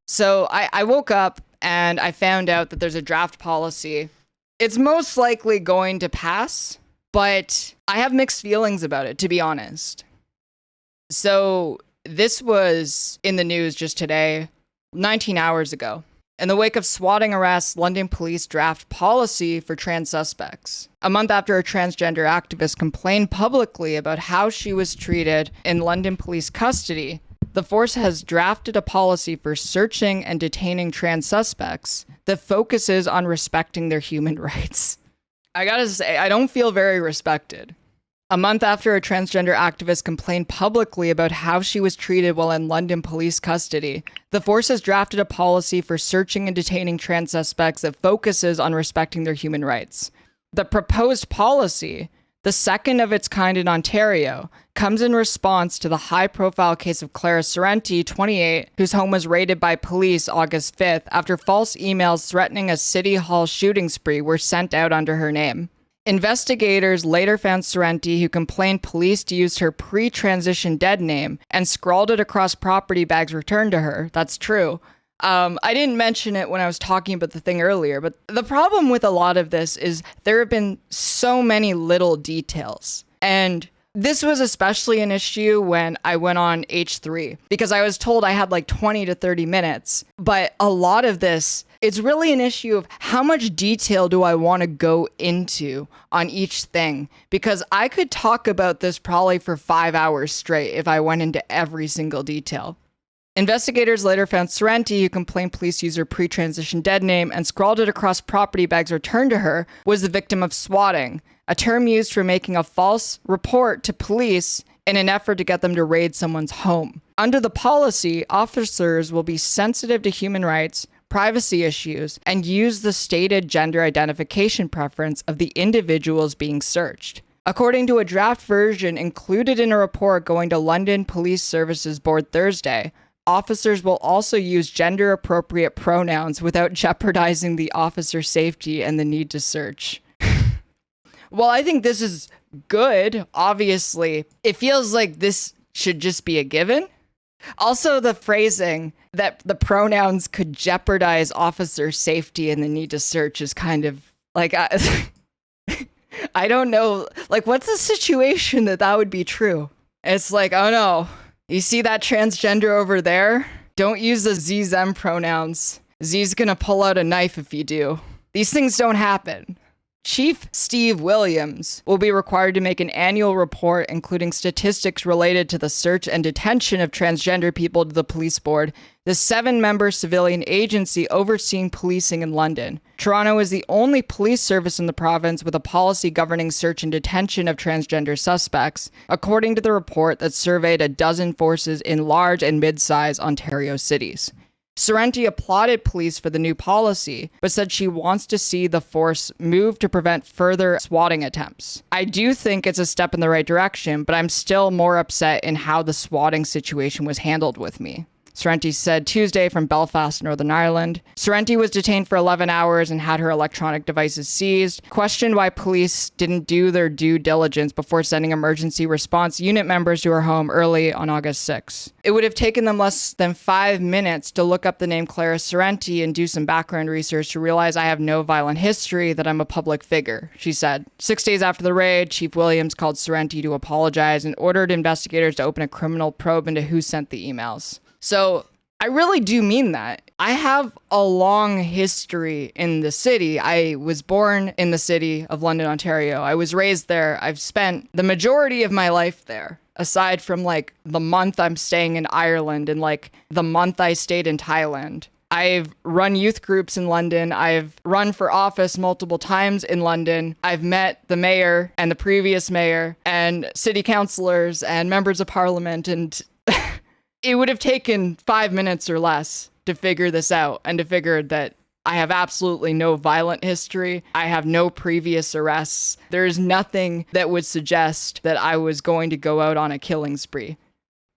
So I woke up and I found out that there's a draft policy. It's most likely going to pass, but I have mixed feelings about it, to be honest. So this was in the news just today, 19 hours ago. In the wake of swatting arrests, London police draft policy for trans suspects. A month after a transgender activist complained publicly about how she was treated in London police custody, the force has drafted a policy for searching and detaining trans suspects that focuses on respecting their human rights. I gotta say, I don't feel very respected. A month after a transgender activist complained publicly about how she was treated while in London police custody, the force has drafted a policy for searching and detaining trans suspects that focuses on respecting their human rights. The proposed policy, the second of its kind in Ontario, comes in response to the high-profile case of Clara Sorrenti, 28, whose home was raided by police August 5th after false emails threatening a City Hall shooting spree were sent out under her name. Investigators later found Sorrenti, who complained police used her pre-transition dead name and scrawled it across property bags returned to her. That's true. I didn't mention it when I was talking about the thing earlier, but the problem with a lot of this is there have been so many little details. And this was especially an issue when I went on H3 because I was told I had like 20 to 30 minutes. But a lot of this, it's really an issue of how much detail do I want to go into on each thing? Because I could talk about this probably for 5 hours straight if I went into every single detail. Investigators later found Sorrenti, who complained police used her pre-transition dead name and scrawled it across property bags returned to her, was the victim of swatting, a term used for making a false report to police in an effort to get them to raid someone's home. Under the policy, officers will be sensitive to human rights, privacy issues, and use the stated gender identification preference of the individuals being searched. According to a draft version included in a report going to London Police Services Board Thursday, officers will also use gender-appropriate pronouns without jeopardizing the officer's safety and the need to search. Well, I think this is good, obviously. It feels like this should just be a given. Also, the phrasing that the pronouns could jeopardize officer safety and the need to search is kind of like, I don't know. Like, what's the situation that would be true? It's like, oh no, you see that transgender over there? Don't use the Z-them pronouns. Z's gonna pull out a knife if you do. These things don't happen. Chief Steve Williams will be required to make an annual report including statistics related to the search and detention of transgender people to the police board, the 7-member civilian agency overseeing policing in London. Toronto is the only police service in the province with a policy governing search and detention of transgender suspects, according to the report that surveyed a dozen forces in large and mid-sized Ontario cities. Sorrenti applauded police for the new policy, but said she wants to see the force move to prevent further swatting attempts. I do think it's a step in the right direction, but I'm still more upset in how the swatting situation was handled with me. Sorrenti said Tuesday from Belfast, Northern Ireland. Sorrenti was detained for 11 hours and had her electronic devices seized. Questioned why police didn't do their due diligence before sending emergency response unit members to her home early on August 6. It would have taken them less than 5 minutes to look up the name Clara Sorrenti and do some background research to realize I have no violent history, that I'm a public figure, she said. 6 days after the raid, Chief Williams called Sorrenti to apologize and ordered investigators to open a criminal probe into who sent the emails. So I really do mean that. I have a long history in the city. I was born in the city of London, Ontario. I was raised there. I've spent the majority of my life there, aside from like the month I'm staying in Ireland and like the month I stayed in Thailand. I've run youth groups in London. I've run for office multiple times in London. I've met the mayor and the previous mayor and city councillors and members of parliament, and it would have taken 5 minutes or less to figure this out and to figure that I have absolutely no violent history. I have no previous arrests. There is nothing that would suggest that I was going to go out on a killing spree.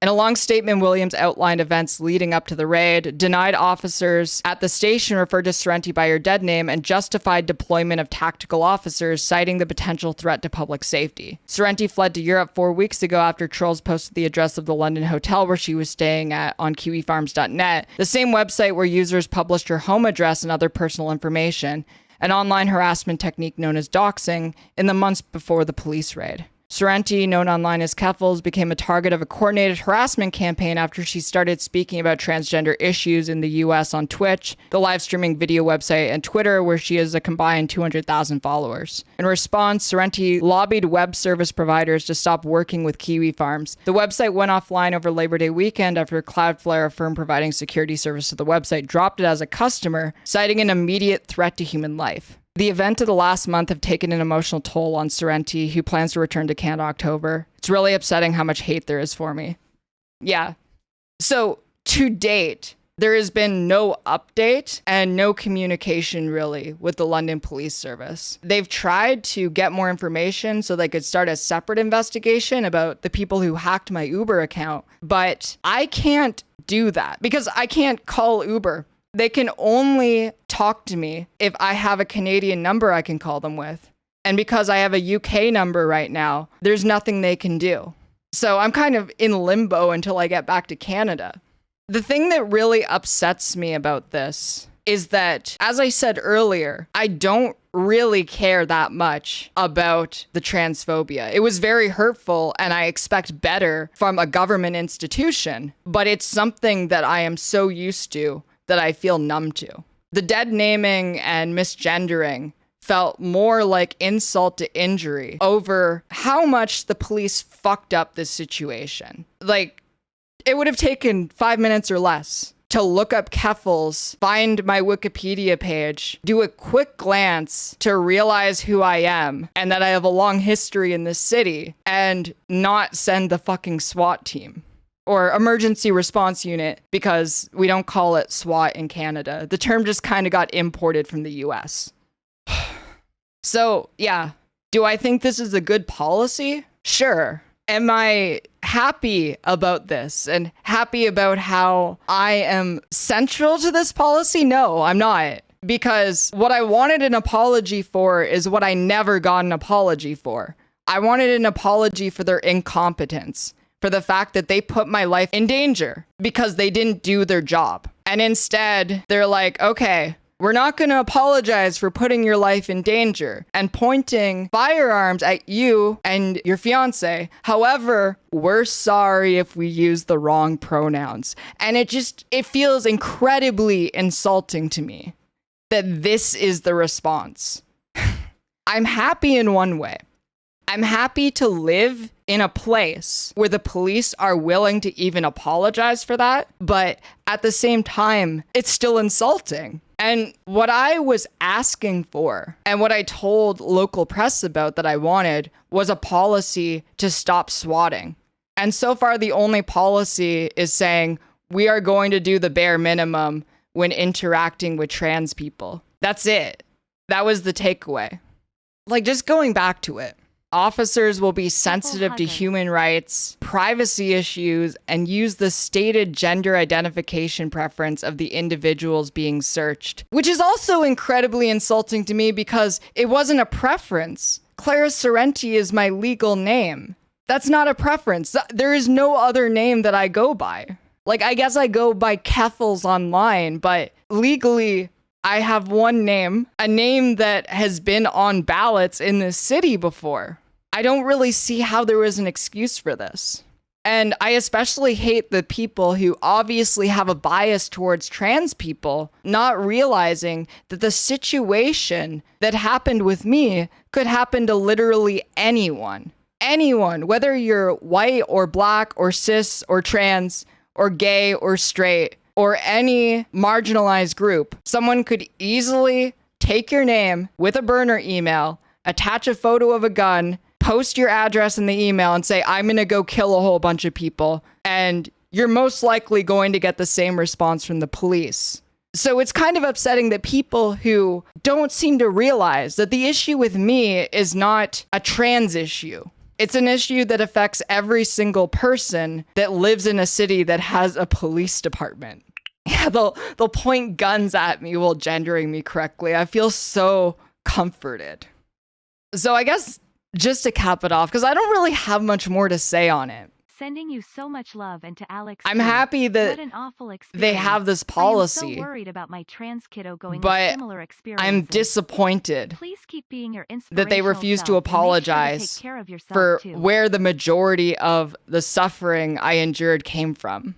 In a long statement, Williams outlined events leading up to the raid, denied officers at the station referred to Sorrenti by her dead name, and justified deployment of tactical officers, citing the potential threat to public safety. Sorrenti fled to Europe 4 weeks ago after trolls posted the address of the London hotel where she was staying at on kiwifarms.net, the same website where users published her home address and other personal information, an online harassment technique known as doxing, in the months before the police raid. Sorrenti, known online as Keffals, became a target of a coordinated harassment campaign after she started speaking about transgender issues in the US on Twitch, the live streaming video website, and Twitter, where she has a combined 200,000 followers. In response, Sorrenti lobbied web service providers to stop working with Kiwi Farms. The website went offline over Labor Day weekend after Cloudflare, a firm providing security service to the website, dropped it as a customer, citing an immediate threat to human life. The events of the last month have taken an emotional toll on Sorrenti, who plans to return to Canada in October. It's really upsetting how much hate there is for me. Yeah. So, to date, there has been no update and no communication, really, with the London Police Service. They've tried to get more information so they could start a separate investigation about the people who hacked my Uber account, but I can't do that because I can't call Uber. They can only talk to me if I have a Canadian number I can call them with. And because I have a UK number right now, there's nothing they can do. So I'm kind of in limbo until I get back to Canada. The thing that really upsets me about this is that, as I said earlier, I don't really care that much about the transphobia. It was very hurtful, and I expect better from a government institution, but it's something that I am so used to that I feel numb to. The dead naming and misgendering felt more like insult to injury over how much the police fucked up this situation. Like, it would have taken 5 minutes or less to look up Keffals, find my Wikipedia page, do a quick glance to realize who I am and that I have a long history in this city, and not send the fucking SWAT team. Or emergency response unit, because we don't call it SWAT in Canada. The term just kind of got imported from the US. So, yeah. Do I think this is a good policy? Sure. Am I happy about this and happy about how I am central to this policy? No, I'm not. Because what I wanted an apology for is what I never got an apology for. I wanted an apology for their incompetence, for the fact that they put my life in danger because they didn't do their job. And instead, they're like, okay, we're not going to apologize for putting your life in danger and pointing firearms at you and your fiance. However, we're sorry if we use the wrong pronouns. And it feels incredibly insulting to me that this is the response. I'm happy in one way. I'm happy to live in a place where the police are willing to even apologize for that, but at the same time, it's still insulting. And what I was asking for, and what I told local press about that I wanted, was a policy to stop swatting. And so far, the only policy is saying, we are going to do the bare minimum when interacting with trans people. That's it. That was the takeaway. Like, just going back to it. Officers will be sensitive to human rights, privacy issues, and use the stated gender identification preference of the individuals being searched. Which is also incredibly insulting to me because it wasn't a preference. Clara Sorrenti is my legal name. That's not a preference. There is no other name that I go by. Like, I guess I go by Keffals online, but legally, I have one name, a name that has been on ballots in this city before. I don't really see how there was an excuse for this. And I especially hate the people who obviously have a bias towards trans people, not realizing that the situation that happened with me could happen to literally anyone. Anyone, whether you're white or black or cis or trans or gay or straight, or any marginalized group, someone could easily take your name with a burner email, attach a photo of a gun, post your address in the email and say, I'm gonna go kill a whole bunch of people. And you're most likely going to get the same response from the police. So it's kind of upsetting that people who don't seem to realize that the issue with me is not a trans issue. It's an issue that affects every single person that lives in a city that has a police department. Yeah, they'll point guns at me while gendering me correctly. I feel so comforted. So I guess just to cap it off, because I don't really have much more to say on it. Sending you so much love, and to Alex, I'm happy that what an awful they have this policy. I am so worried about my trans kiddo going but similar experiences. I'm disappointed Please keep being your that they refuse to apologize for where the majority of the suffering I endured came from.